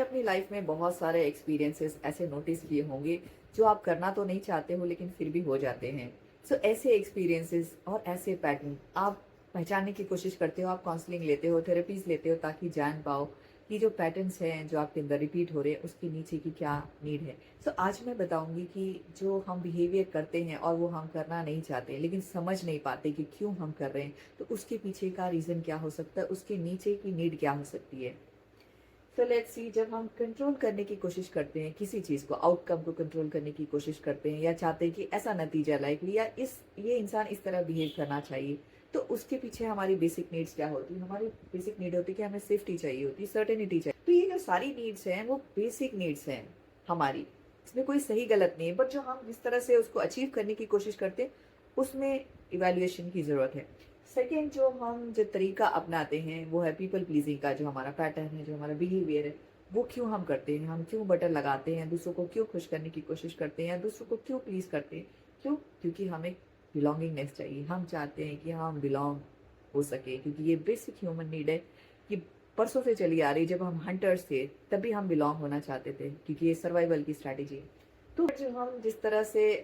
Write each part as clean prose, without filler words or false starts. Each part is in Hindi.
अपनी लाइफ में बहुत सारे एक्सपीरियंसेस ऐसे नोटिस किए होंगे जो आप करना तो नहीं चाहते हो लेकिन फिर भी हो जाते हैं। सो ऐसे एक्सपीरियंसेस और ऐसे पैटर्न आप पहचानने की कोशिश करते हो, आप काउंसलिंग लेते हो, थेरेपीज लेते हो ताकि जान पाओ कि जो पैटर्न्स हैं जो आपके अंदर रिपीट हो रहे हैं उसके नीचे की क्या नीड है। सो आज मैं बताऊंगी कि जो हम बिहेवियर करते हैं और वो हम करना नहीं चाहते लेकिन समझ नहीं पाते कि क्यों हम कर रहे हैं, तो उसके पीछे का रीज़न क्या हो सकता है, उसके नीचे की नीड क्या हो सकती है। सो लेट्स सी, जब हम कंट्रोल करने की कोशिश करते हैं किसी चीज़ को, आउटकम को कंट्रोल करने की कोशिश करते हैं या चाहते हैं कि ऐसा नतीजा लाइकली या ये इंसान इस तरह बिहेव करना चाहिए, तो उसके पीछे हमारी बेसिक नीड्स क्या होती है। हमारी बेसिक नीड होती है कि हमें सेफ्टी चाहिए होती है, सर्टेनिटी चाहिए। तो ये जो सारी नीड्स हैं वो बेसिक नीड्स हैं हमारी, इसमें कोई सही गलत नहीं है, बट जो हम जिस तरह से उसको अचीव करने की कोशिश करते हैं उसमें इवैल्यूएशन की ज़रूरत है। सेकेंड, जो तरीका अपनाते हैं वो है पीपल प्लीजिंग का। जो हमारा पैटर्न है, जो हमारा बिहेवियर है, वो क्यों हम करते हैं, हम क्यों बटन लगाते हैं, दूसरों को क्यों खुश करने की कोशिश करते हैं, दूसरों को क्यों प्लीज करते हैं। क्यों? क्योंकि हमें बिलोंगिंगनेस चाहिए, हम चाहते हैं कि हम बिलोंग हो सके, क्योंकि ये बेसिक ह्यूमन नीड है कि परसों से चली आ रही। जब हम हंटर्स थे तब भी हम बिलोंग होना चाहते थे, क्योंकि ये सर्वाइवल की स्ट्रैटेजी है। तो जो हम जिस तरह से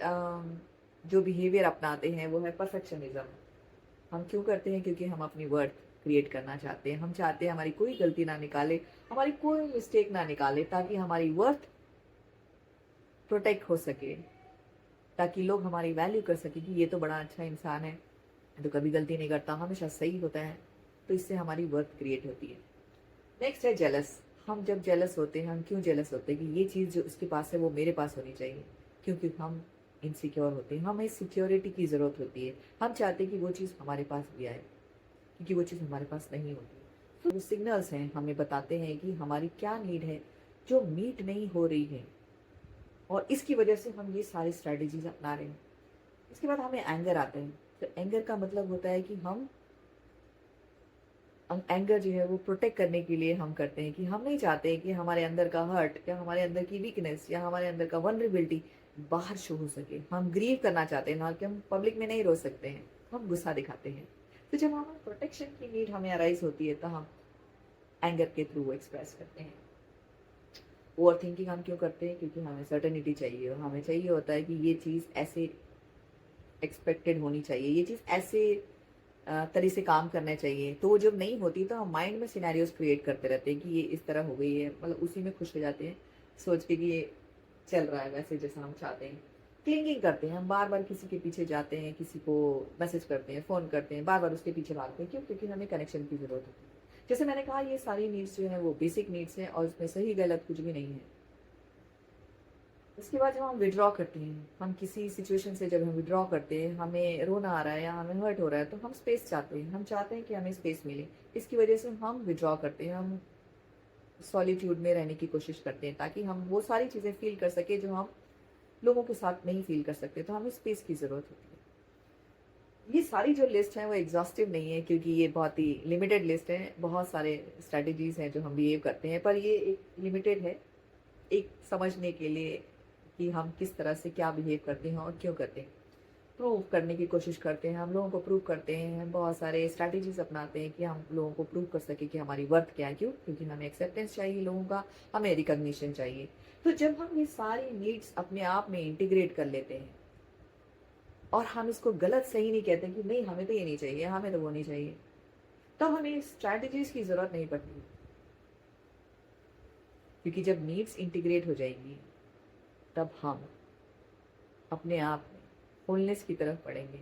जो बिहेवियर अपनाते हैं वो है परफेक्शनिज्म। हम क्यों करते हैं? क्योंकि हम अपनी वर्थ क्रिएट करना चाहते हैं। हम चाहते हैं हमारी कोई गलती ना निकाले, हमारी कोई मिस्टेक ना निकाले, ताकि हमारी वर्थ प्रोटेक्ट हो सके, ताकि लोग हमारी वैल्यू कर सके कि ये तो बड़ा अच्छा इंसान है, तो कभी गलती नहीं करता, हमेशा सही होता है। तो इससे हमारी वर्थ क्रिएट होती है। नेक्स्ट है जेलस। हम जब जेलस होते हैं, हम क्यों जेलस होते हैं? कि ये चीज़ जो उसके पास है वो मेरे पास होनी चाहिए, क्योंकि हम इनसिक्योर होते हैं, हमें सिक्योरिटी की ज़रूरत होती है। हम चाहते हैं कि वो चीज़ हमारे पास भी आए, क्योंकि वो चीज़ हमारे पास नहीं होती। तो वो सिग्नल्स हैं, हमें बताते हैं कि हमारी क्या नीड है जो मीट नहीं हो रही है, और इसकी वजह से हम ये सारी स्ट्रैटेजीज अपना रहे हैं। इसके बाद हमें एंगर आता है। तो एंगर का मतलब होता है कि हम एंगर जो है वो प्रोटेक्ट करने के लिए हम करते हैं, कि हम नहीं चाहते कि हमारे अंदर का हर्ट या हमारे अंदर की वीकनेस या हमारे अंदर का वनरेबिलिटी बाहर शो हो सके। हम ग्रीव करना चाहते हैं ना, कि हम पब्लिक में नहीं रो सकते हैं, हम गुस्सा दिखाते हैं। तो जब हमारे प्रोटेक्शन की नीड हमें अराइज होती है तो हम एंगर के थ्रू एक्सप्रेस करते हैं। ओवर थिंकिंग हम क्यों करते हैं? क्योंकि हमें सर्टेनिटी चाहिए, और हमें चाहिए होता है कि ये चीज़ ऐसे एक्सपेक्टेड होनी चाहिए, ये चीज़ ऐसे तरह से काम करना चाहिए। तो वो जब नहीं होती तो हम माइंड में सिनेरियोज क्रिएट करते रहते हैं कि ये इस तरह हो गई है, मतलब उसी में खुश हो जाते हैं सोच के कि ये चल रहा है वैसे जैसा हम चाहते हैं। क्लिंगिंग करते हैं, हम बार बार किसी के पीछे जाते हैं, किसी को मैसेज करते हैं, फ़ोन करते हैं, बार बार उसके पीछे भागते हैं। क्यों? क्योंकि हमें कनेक्शन की ज़रूरत होती है। जैसे मैंने कहा, ये सारी नीड्स जो है वो बेसिक नीड्स हैं और इसमें सही गलत कुछ भी नहीं है। उसके बाद जब हम विड्रॉ करते हैं, हम किसी सिचुएशन से जब हम विड्रॉ करते हैं, हमें रोना आ रहा है या हमें हर्ट हो रहा है, तो हम स्पेस चाहते हैं, हम चाहते हैं कि हमें स्पेस मिले। इसकी वजह से हम विड्रॉ करते हैं, हम सॉलिट्यूड में रहने की कोशिश करते हैं, ताकि हम वो सारी चीज़ें फील कर सके जो हम लोगों के साथ नहीं फील कर सकते। तो हमें स्पेस की ज़रूरत होती है। ये सारी जो लिस्ट है वो एग्जॉस्टिव नहीं है, क्योंकि ये बहुत ही लिमिटेड लिस्ट है। बहुत सारे स्ट्रेटजीज हैं जो हम बिहेव करते हैं, पर ये एक लिमिटेड है, एक समझने के लिए कि हम किस तरह से क्या बिहेव करते हैं और क्यों करते हैं। प्रूव करने की कोशिश करते हैं, हम लोगों को प्रूव करते हैं, हम बहुत सारे स्ट्रैटेजीज अपनाते हैं कि हम लोगों को प्रूव कर सके कि हमारी वर्थ क्या है। क्यों? क्योंकि हमें एक्सेप्टेंस चाहिए लोगों का, हमें रिकग्निशन चाहिए। तो जब हम ये सारी नीड्स अपने आप में इंटीग्रेट कर लेते हैं और हम इसको गलत सही नहीं कहते कि नहीं हमें तो ये नहीं चाहिए, हमें तो वो नहीं चाहिए, तब हमें स्ट्रैटेजीज की जरूरत नहीं पड़ती। क्योंकि जब नीड्स इंटीग्रेट हो जाएंगी तब हम अपने आप में होलनेस की तरफ बढ़ेंगे।